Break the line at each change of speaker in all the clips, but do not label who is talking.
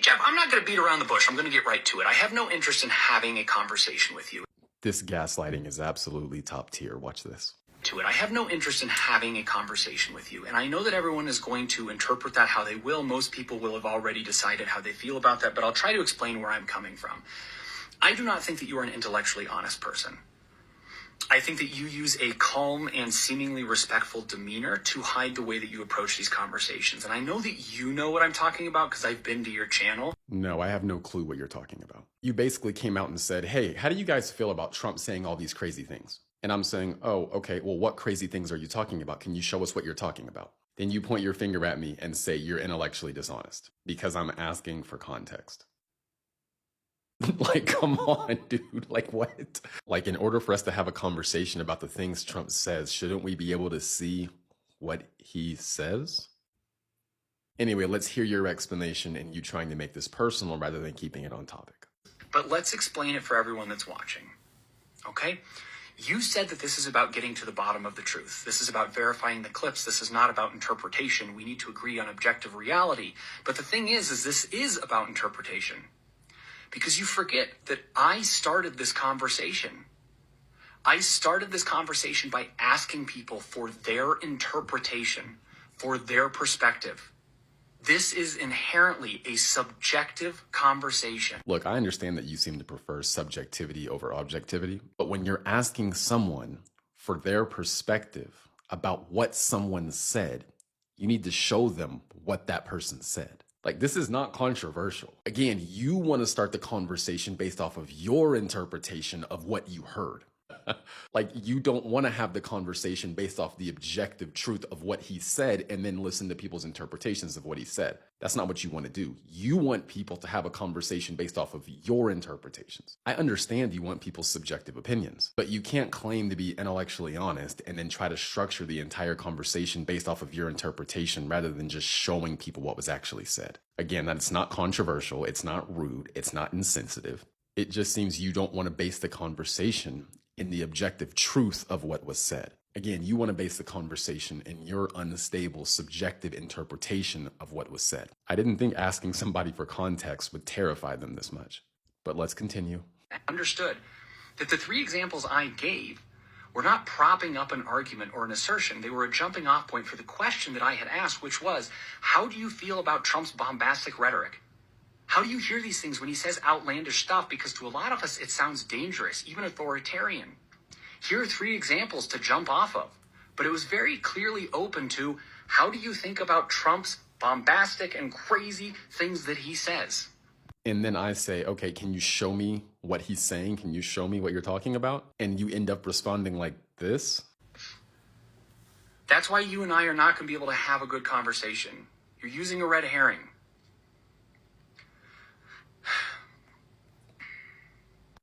Jeff, I'm not going to beat around the bush. I'm going to get right to it. I have no interest in having a conversation with you.
This gaslighting is absolutely top tier. Watch this.
I have no interest in having a conversation with you. And I know that everyone is going to interpret that how they will. Most people will have already decided how they feel about that, but I'll try to explain where I'm coming from. I do not think that you are an intellectually honest person. I think that you use a calm and seemingly respectful demeanor to hide the way that you approach these conversations. And I know that you know what I'm talking about because I've been to your channel.
No, I have no clue what you're talking about. You basically came out and said, hey, how do you guys feel about Trump saying all these crazy things? And I'm saying, oh, okay, well, what crazy things are you talking about? Can you show us what you're talking about? Then you point your finger at me and say you're intellectually dishonest because I'm asking for context. Like, come on, dude. Like, what? Like, in order for us to have a conversation about the things Trump says, shouldn't we be able to see what he says? Anyway, let's hear your explanation and you trying to make this personal rather than keeping it on topic.
But let's explain it for everyone that's watching. Okay? You said that this is about getting to the bottom of the truth. This is about verifying the clips. This is not about interpretation. We need to agree on objective reality. But the thing is this is about interpretation. Because you forget that I started this conversation. I started this conversation by asking people for their interpretation, for their perspective. This is inherently a subjective conversation.
Look, I understand that you seem to prefer subjectivity over objectivity, but when you're asking someone for their perspective about what someone said, you need to show them what that person said. Like, this is not controversial. Again, you want to start the conversation based off of your interpretation of what you heard. Like, you don't want to have the conversation based off the objective truth of what he said and then listen to people's interpretations of what he said. That's not what you want to do. You want people to have a conversation based off of your interpretations. I understand you want people's subjective opinions, but you can't claim to be intellectually honest and then try to structure the entire conversation based off of your interpretation rather than just showing people what was actually said. Again, that's not controversial. It's not rude. It's not insensitive. It just seems you don't want to base the conversation in the objective truth of what was said. Again, you want to base the conversation in your unstable, subjective interpretation of what was said. I didn't think asking somebody for context would terrify them this much, but let's continue.
Understood that the three examples I gave were not propping up an argument or an assertion. They were a jumping off point for the question that I had asked, which was, how do you feel about Trump's bombastic rhetoric? How do you hear these things when he says outlandish stuff? Because to a lot of us, it sounds dangerous, even authoritarian. Here are three examples to jump off of. But it was very clearly open to, how do you think about Trump's bombastic and crazy things that he says?
And then I say, okay, can you show me what he's saying? Can you show me what you're talking about? And you end up responding like this.
That's why you and I are not going to be able to have a good conversation. You're using a red herring.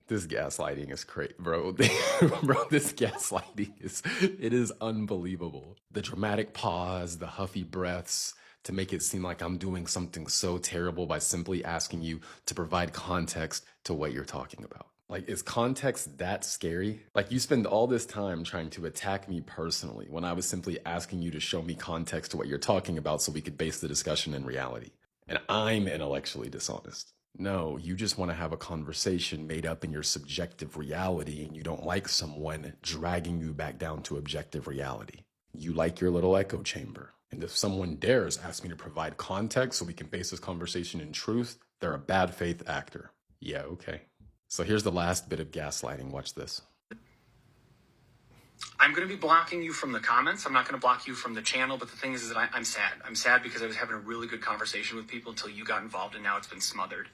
This gaslighting is crazy, bro. Bro, this gaslighting is unbelievable. The dramatic pause, the huffy breaths to make it seem like I'm doing something so terrible by simply asking you to provide context to what you're talking about. Like, is context that scary? Like, you spend all this time trying to attack me personally when I was simply asking you to show me context to what you're talking about so we could base the discussion in reality. And I'm intellectually dishonest. No, you just want to have a conversation made up in your subjective reality and you don't like someone dragging you back down to objective reality. You like your little echo chamber. And if someone dares ask me to provide context so we can base this conversation in truth, they're a bad faith actor. Yeah, okay. So here's the last bit of gaslighting. Watch this.
I'm going to be blocking you from the comments. I'm not going to block you from the channel. But the thing is that I'm sad. I'm sad because I was having a really good conversation with people until you got involved and now it's been smothered.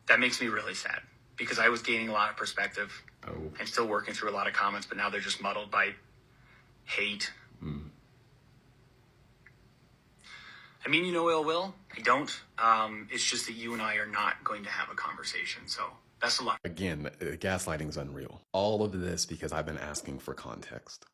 That makes me really sad because I was gaining a lot of perspective. I'm still working through a lot of comments, but now they're just muddled by hate. I mean, you know ill will. I don't. It's just that you and I are not going to have a conversation. So best of luck.
Again, gaslighting's unreal. All of this because I've been asking for context.